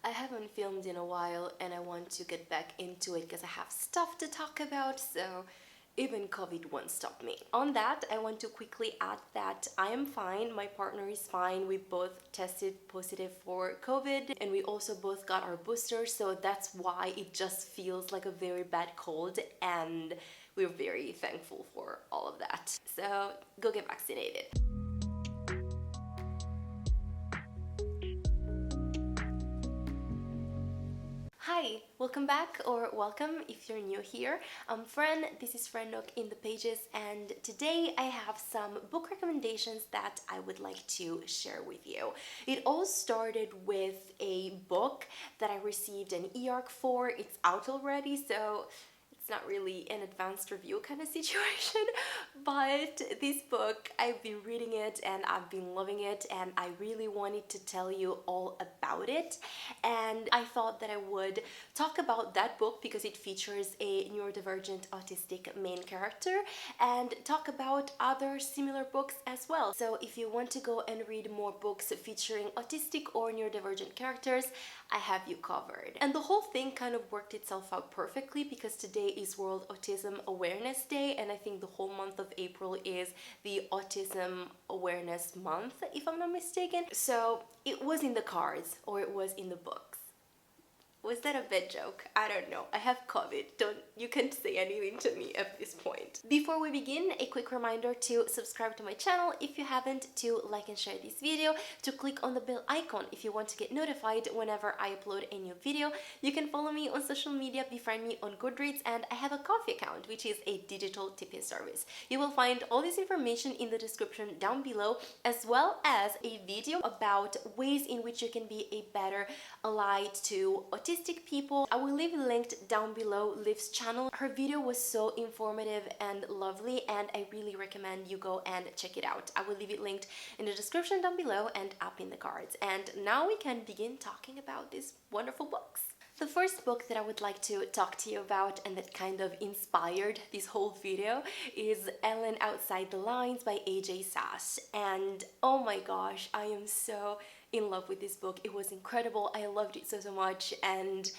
I haven't filmed in a while and I want to get back into it because I have stuff to talk about, so even COVID won't stop me. On that, I want to quickly add that I am fine, my partner is fine, we both tested positive for COVID and we also both got our boosters, so that's why it just feels like a very bad cold and we're very thankful for all of that. So go get vaccinated. Hi, welcome back or welcome if you're new here. I'm Fran, this is Fran Nook in the Pages, and today I have some book recommendations that I would like to share with you. It all started with a book that I received an e-arc for. It's out already, so it's not really an advanced review kind of situation, but this book, I've been reading it and I've been loving it and I really wanted to tell you all about it, and I thought that I would talk about that book because it features a neurodivergent autistic main character and talk about other similar books as well. So if you want to go and read more books featuring autistic or neurodivergent characters, I have you covered. And the whole thing kind of worked itself out perfectly because today is World Autism Awareness Day, and I think the whole month of April is the Autism Awareness Month, if I'm not mistaken. So it was in the cards, or it was in the books. Was that a bad joke? I don't know. I have COVID. You can't say anything to me at this point. Before we begin, a quick reminder to subscribe to my channel if you haven't, to like and share this video, to click on the bell icon if you want to get notified whenever I upload a new video. You can follow me on social media, befriend me on Goodreads, and I have a Coffee account, which is a digital tipping service. You will find all this information in the description down below, as well as a video about ways in which you can be a better ally to autistic people. I will leave it linked down below. Liv's channel, her video was so informative and lovely, and I really recommend you go and check it out. I will leave it linked in the description down below and up in the cards. And now we can begin talking about these wonderful books. The first book that I would like to talk to you about and that kind of inspired this whole video is Elle Outside the Lines by AJ Sass. And oh my gosh, I am so in love with this book. It was incredible. I loved it so much, and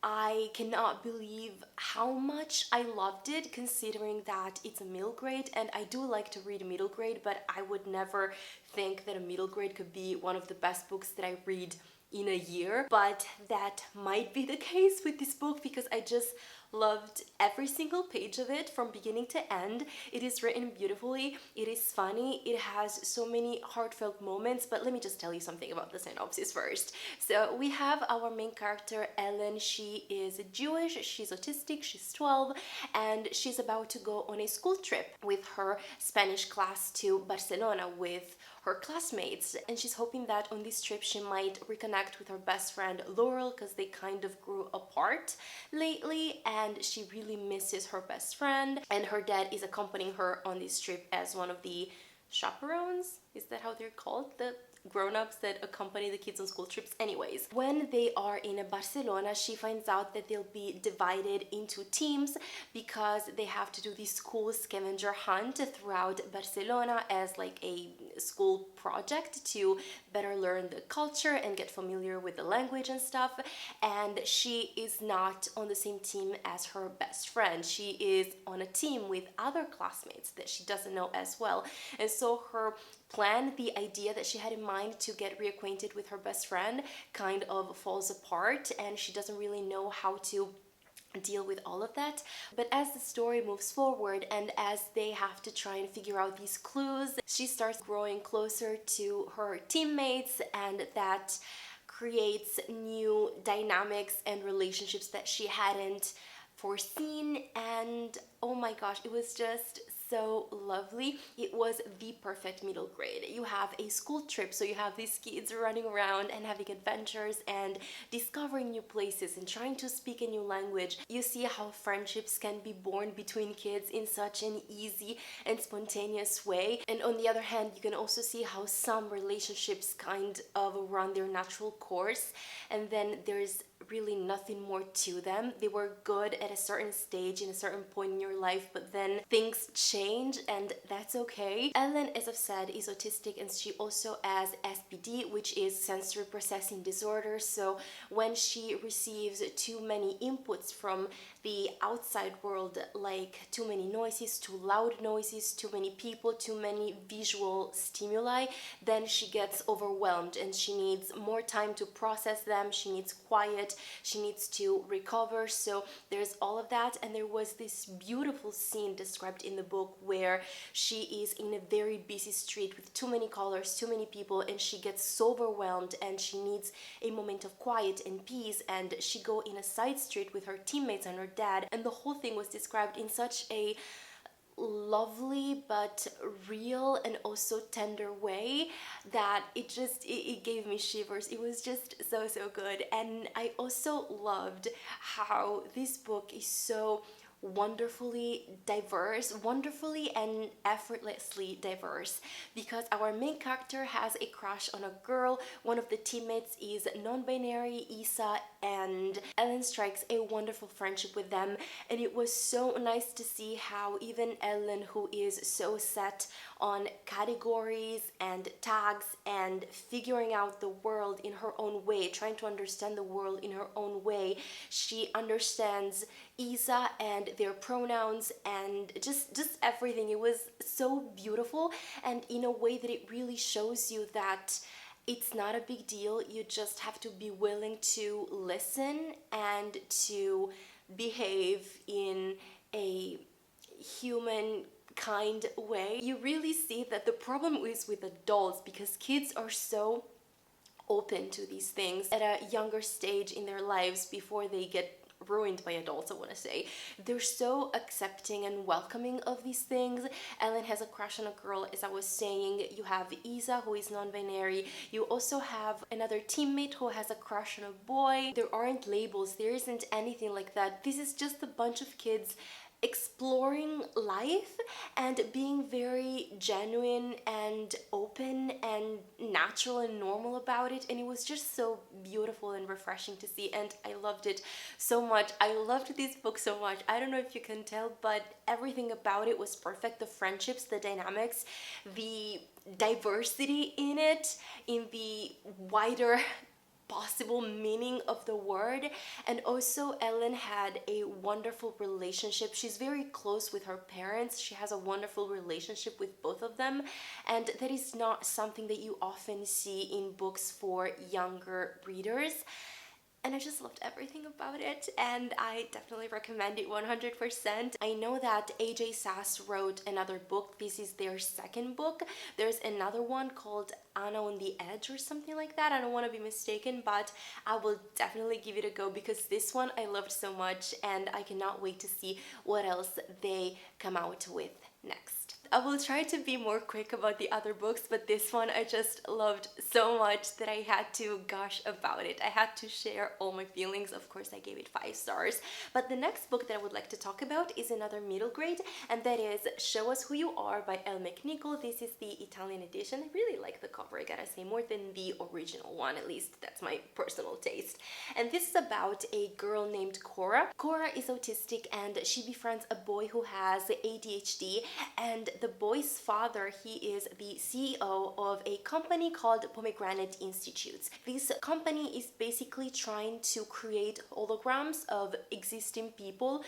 I cannot believe how much I loved it, considering that it's a middle grade, and I do like to read middle grade, but I would never think that a middle grade could be one of the best books that I read in a year. But that might be the case with this book because I just loved every single page of it from beginning to end. It is written beautifully, it is funny, it has so many heartfelt moments, but let me just tell you something about the synopsis first. So we have our main character, Elle. She is Jewish, she's autistic, she's 12, and she's about to go on a school trip with her Spanish class to Barcelona with her classmates, and she's hoping that on this trip she might reconnect with her best friend Laurel because they kind of grew apart lately, and she really misses her best friend, and her dad is accompanying her on this trip as one of the chaperones. Is that how they're called? The grown-ups that accompany the kids on school trips. Anyways, when they are in Barcelona, she finds out that they'll be divided into teams because they have to do this school scavenger hunt throughout Barcelona as like a school project to better learn the culture and get familiar with the language and stuff. And she is not on the same team as her best friend. She is on a team with other classmates that she doesn't know as well. And so her plan, the idea that she had in mind to get reacquainted with her best friend, kind of falls apart, and she doesn't really know how to deal with all of that. But as the story moves forward and as they have to try and figure out these clues, she starts growing closer to her teammates, and that creates new dynamics and relationships that she hadn't foreseen. And oh my gosh, it was just so lovely. It was the perfect middle grade. You have a school trip, so you have these kids running around and having adventures and discovering new places and trying to speak a new language. You see how friendships can be born between kids in such an easy and spontaneous way. And on the other hand, you can also see how some relationships kind of run their natural course, and then there's really nothing more to them. They were good at a certain stage, in a certain point in your life, but then things change change, and that's okay. Ellen, as I've said, is autistic, and she also has SPD, which is sensory processing disorder. So when she receives too many inputs from the outside world, like too many noises, too loud noises, too many people, too many visual stimuli, then she gets overwhelmed and she needs more time to process them. She needs quiet, she needs to recover. So there's all of that. And there was this beautiful scene described in the book where she is in a very busy street with too many colors, too many people, and she gets so overwhelmed and she needs a moment of quiet and peace, and she go in a side street with her teammates and her dad, and the whole thing was described in such a lovely but real and also tender way that it gave me shivers. It was just so good. And I also loved how this book is so wonderfully and effortlessly diverse, because our main character has a crush on a girl. One of the teammates is non-binary, Isa, and Ellen strikes a wonderful friendship with them. And it was so nice to see how even Ellen, who is so set on categories and tags and figuring out the world in her own way, trying to understand the world in her own way, she understands Isa and their pronouns and just everything. It was so beautiful, and in a way that it really shows you that it's not a big deal. You just have to be willing to listen and to behave in a human kind way. You really see that the problem is with adults, because kids are so open to these things at a younger stage in their lives before they get ruined by adults, I want to say. They're so accepting and welcoming of these things. Ellen has a crush on a girl, as I was saying. You have Isa, who is non-binary. You also have another teammate who has a crush on a boy. There aren't labels, there isn't anything like that. This is just a bunch of kids exploring life and being very genuine and open and natural and normal about it. And it was just so beautiful and refreshing to see, and I loved it so much. I loved this book so much. I don't know if you can tell, but everything about it was perfect. The friendships, the dynamics, the diversity in it, in the wider possible meaning of the word. And also Ellen had a wonderful relationship. She's very close with her parents. She has a wonderful relationship with both of them, and that is not something that you often see in books for younger readers. And I just loved everything about it, and I definitely recommend it 100%. I know that AJ Sass wrote another book. This is their second book. There's another one called Anna on the Edge or something like that. I don't want to be mistaken, but I will definitely give it a go, because this one I loved so much, and I cannot wait to see what else they come out with next. I will try to be more quick about the other books, but this one I just loved so much that I had to gush about it. I had to share all my feelings. Of course, I gave it 5 stars. But the next book that I would like to talk about is another middle grade, and that is Show Us Who You Are by Elle McNicoll. This is the Italian edition. I really like the cover, I gotta say, more than the original one. At least that's my personal taste. And this is about a girl named Cora. Cora is autistic, and she befriends a boy who has ADHD, and the boy's father, he is the CEO of a company called Pomegranate Institutes. This company is basically trying to create holograms of existing people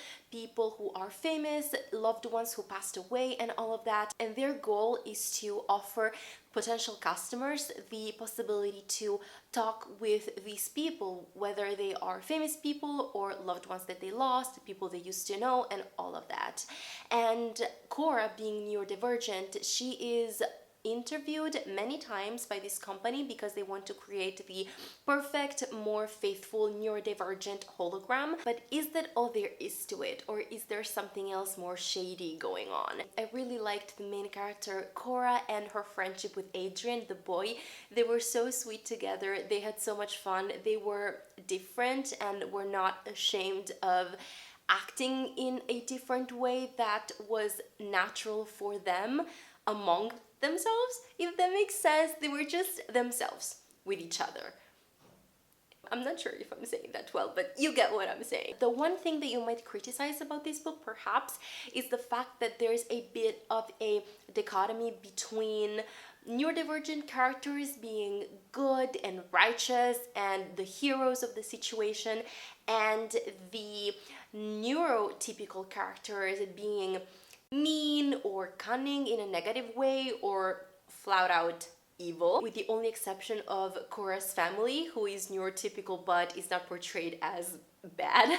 who are famous, loved ones who passed away, and all of that. And their goal is to offer potential customers the possibility to talk with these people, whether they are famous people or loved ones that they lost, people they used to know, and all of that. And Cora, being neurodivergent, she is interviewed many times by this company because they want to create the perfect, more faithful neurodivergent hologram. But is that all there is to it, or is there something else more shady going on? I really liked the main character Cora and her friendship with Adrian, the boy. They were so sweet together. They had so much fun. They were different and were not ashamed of acting in a different way that was natural for them among themselves, if that makes sense. They were just themselves with each other. I'm not sure if I'm saying that well, but you get what I'm saying. The one thing that you might criticize about this book, perhaps, is the fact that there's a bit of a dichotomy between neurodivergent characters being good and righteous and the heroes of the situation, and the neurotypical characters being mean or cunning in a negative way or flat out evil, with the only exception of Korra's family, who is neurotypical but is not portrayed as bad.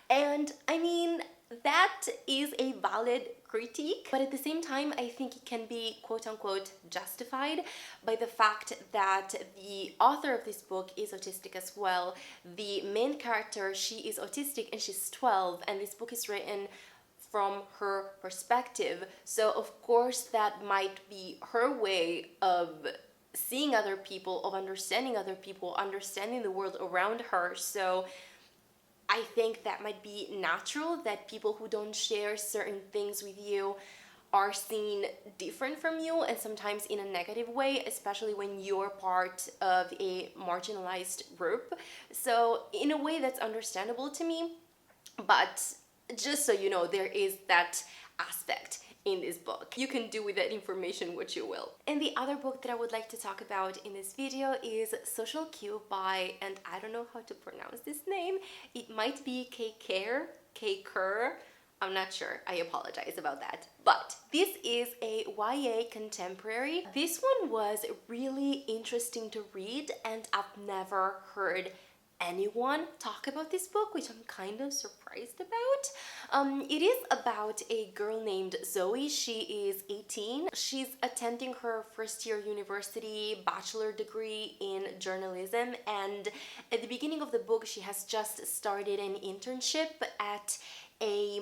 And I mean, that is a valid critique, but at the same time, I think it can be quote unquote justified by the fact that the author of this book is autistic as well. The main character, she is autistic and she's 12, and this book is written from her perspective. So of course that might be her way of seeing other people, of understanding other people, understanding the world around her. So I think that might be natural that people who don't share certain things with you are seen different from you, and sometimes in a negative way, especially when you're part of a marginalized group. So in a way that's understandable to me, but just so you know, there is that aspect in this book. You can do with that information what you will. And the other book that I would like to talk about in this video is Social Cue by, and I don't know how to pronounce this name, it might be Kerr. I'm not sure, I apologize about that. But this is a YA contemporary. This one was really interesting to read, and I've never heard anyone talk about this book, which I'm kind of surprised about. It is about a girl named Zoe. She is 18. She's attending her first year university bachelor degree in journalism, and at the beginning of the book she has just started an internship at a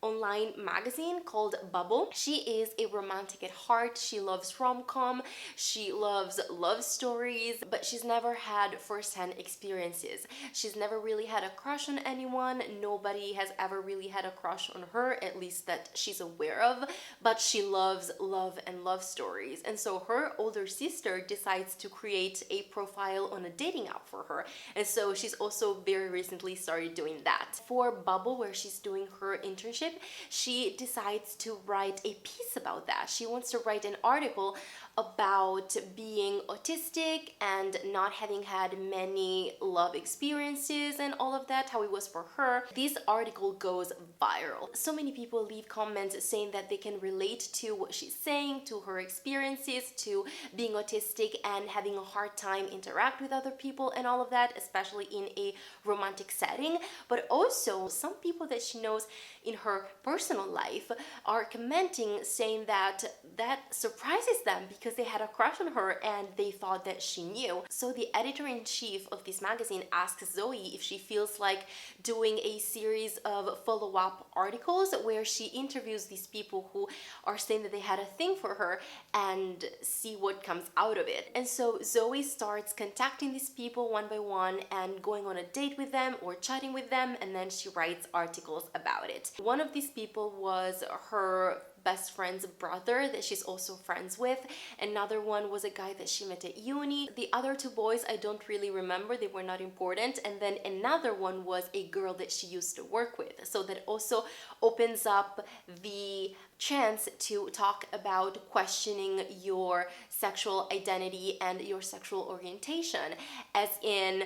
online magazine called Bubble. She is a romantic at heart. She loves rom-com, she loves love stories, but she's never had first-hand experiences. She's never really had a crush on anyone. Nobody has ever really had a crush on her, at least that she's aware of, but she loves love and love stories. And so her older sister decides to create a profile on a dating app for her. And so she's also very recently started doing that. For Bubble, where she's doing her internship, she decides to write a piece about that. She wants to write an article about being autistic and not having had many love experiences and all of that, how it was for her. This article goes viral. So many people leave comments saying that they can relate to what she's saying, to her experiences, to being autistic and having a hard time interact with other people and all of that, especially in a romantic setting. But also some people that she knows in her personal life are commenting saying that that surprises them because they had a crush on her and they thought that she knew. So the editor-in-chief of this magazine asks Zoe if she feels like doing a series of follow-up articles where she interviews these people who are saying that they had a thing for her and see what comes out of it. And so Zoe starts contacting these people one by one and going on a date with them or chatting with them, and then she writes articles about it. One of these people was her best friend's brother that she's also friends with. Another one was a guy that she met at uni. The other two boys I don't really remember, they were not important. And then another one was a girl that she used to work with. So that also opens up the chance to talk about questioning your sexual identity and your sexual orientation, as in,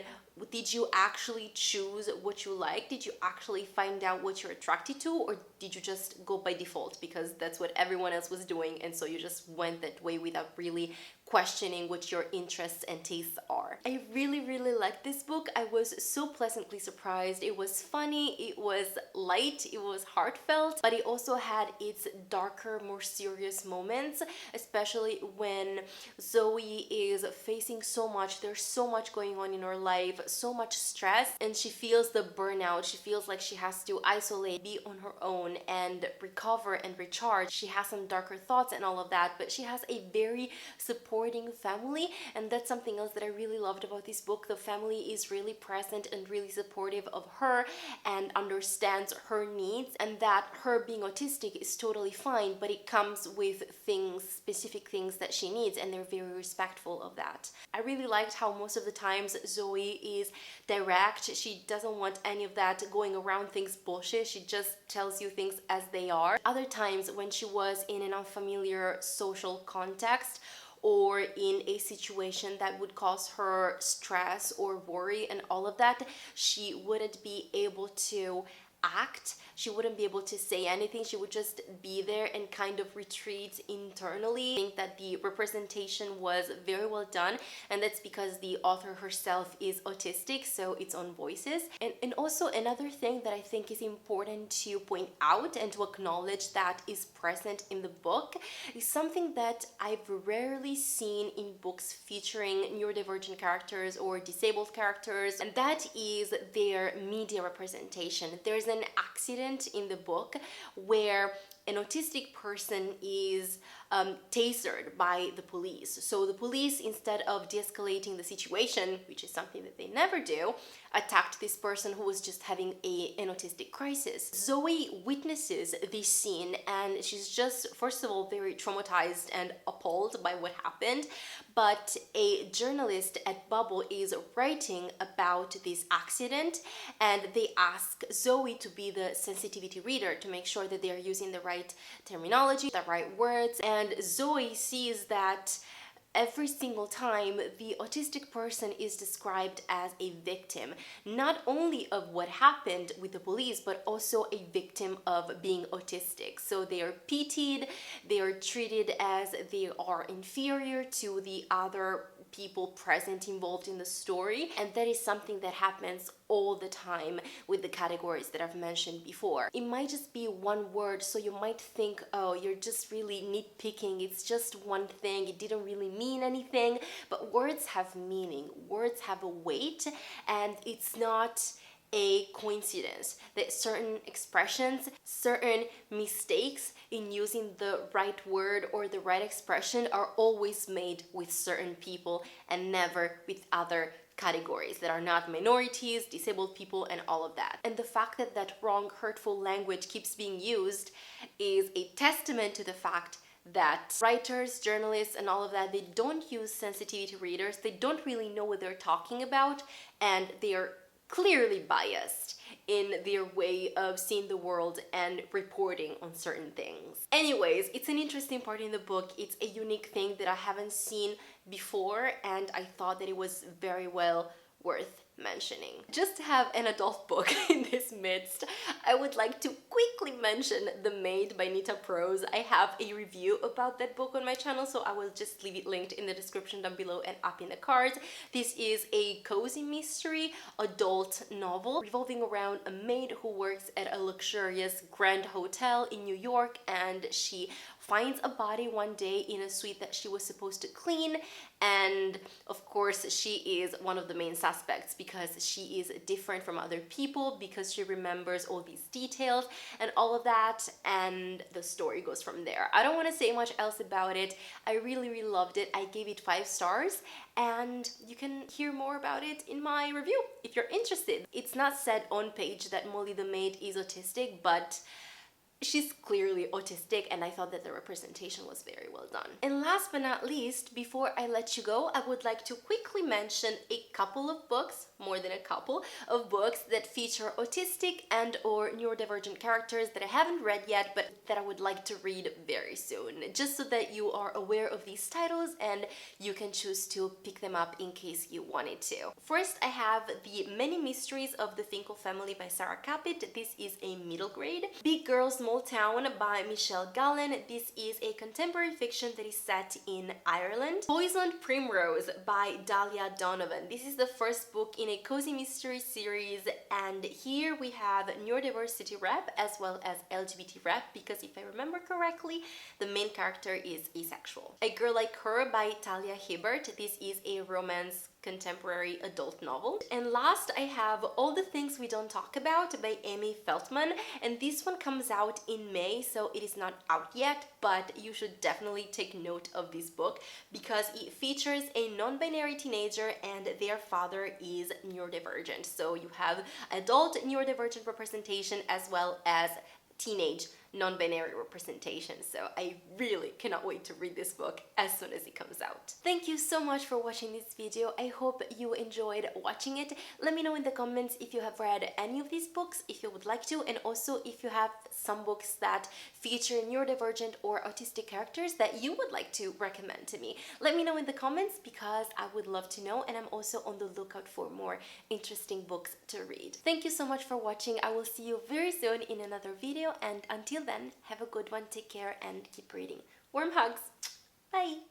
did you actually choose what you like? Did you actually find out what you're attracted to? Or did you just go by default because that's what everyone else was doing and so you just went that way without really questioning what your interests and tastes are? I really liked this book. I was so pleasantly surprised. It was funny, it was light, it was heartfelt, but it also had its darker, more serious moments, especially when Zoe is facing so much. There's so much going on in her life, so much stress, and she feels the burnout. She feels like she has to isolate, be on her own and recover and recharge. She has some darker thoughts and all of that, but she has a very supportive supporting family, and that's something else that I really loved about this book. The family is really present and really supportive of her and understands her needs, and that her being autistic is totally fine, but it comes with things, specific things that she needs, and they're very respectful of that. I really liked how most of the times Zoe is direct. She doesn't want any of that going around things bullshit. She just tells you things as they are. Other times when she was in an unfamiliar social context or in a situation that would cause her stress or worry and all of that, she wouldn't be able to act. She wouldn't be able to say anything. She would just be there and kind of retreat internally. I think that the representation was very well done, and that's because the author herself is autistic, so it's on voices. And also another thing that I think is important to point out and to acknowledge that is present in the book is something that I've rarely seen in books featuring neurodivergent characters or disabled characters, and that is their media representation. There's an accident in the book where an autistic person is tasered by the police. So the police, instead of de-escalating the situation, which is something that they never do, attacked this person who was just having an autistic crisis. Zoe witnesses this scene and she's just, first of all, very traumatized and appalled by what happened. But a journalist at Bubble is writing about this accident, and they ask Zoe to be the sensitivity reader to make sure that they are using the right terminology, the right words. And Zoe sees that every single time the autistic person is described as a victim, not only of what happened with the police, but also a victim of being autistic. So they are pitied, they are treated as they are inferior to the other people present involved in the story, and that is something that happens all the time with the categories that I've mentioned before. It might just be one word, so you might think, oh, you're just really nitpicking, it's just one thing, it didn't really mean anything, but words have meaning, words have a weight, and it's not a coincidence that certain expressions, certain mistakes in using the right word or the right expression are always made with certain people and never with other categories that are not minorities, disabled people, and all of that. And the fact that that wrong, hurtful language keeps being used is a testament to the fact that writers, journalists, and all of that, they don't use sensitivity readers, they don't really know what they're talking about, and they are clearly biased in their way of seeing the world and reporting on certain things. Anyways, it's an interesting part in the book. It's a unique thing that I haven't seen before, and I thought that it was very well worth mentioning. Just to have an adult book in this midst, I would like to quickly mention The Maid by Nita Prose. I have a review about that book on my channel, so I will just leave it linked in the description down below and up in the cards. This is a cozy mystery adult novel revolving around a maid who works at a luxurious grand hotel in New York, and she finds a body one day in a suite that she was supposed to clean, and of course she is one of the main suspects because she is different from other people, because she remembers all these details and all of that, and the story goes from there. I don't want to say much else about it. I really loved it. I gave it 5 stars, and you can hear more about it in my review if you're interested. It's not said on page that Molly the maid is autistic, but she's clearly autistic, and I thought that the representation was very well done. And last but not least, before I let you go, I would like to quickly mention a couple of books, more than a couple of books, that feature autistic and or neurodivergent characters that I haven't read yet, but that I would like to read very soon, just so that you are aware of these titles and you can choose to pick them up in case you wanted to. First, I have The Many Mysteries of the Finkel Family by Sarah Capit. This is a middle grade. Big Girl Small Town by Michelle Gallen. This is a contemporary fiction that is set in Ireland. Poisoned Primrose by Dahlia Donovan. This is the first book in a cozy mystery series, and here we have neurodiversity rep as well as LGBT rep, because if I remember correctly, the main character is asexual. A Girl Like Her by Talia Hibbert. This is a romance contemporary adult novel. And last, I have All the Things We Don't Talk About by Amy Feltman, and this one comes out in May, so it is not out yet, but you should definitely take note of this book because it features a non-binary teenager and their father is neurodivergent. So you have adult neurodivergent representation as well as teenage non-binary representation. So I really cannot wait to read this book as soon as it comes out. Thank you so much for watching this video. I hope you enjoyed watching it. Let me know in the comments if you have read any of these books, if you would like to, and also if you have some books that feature neurodivergent or autistic characters that you would like to recommend to me. Let me know in the comments because I would love to know, and I'm also on the lookout for more interesting books to read. Thank you so much for watching. I will see you very soon in another video, and until then, have a good one, take care, and keep reading. Warm hugs! Bye!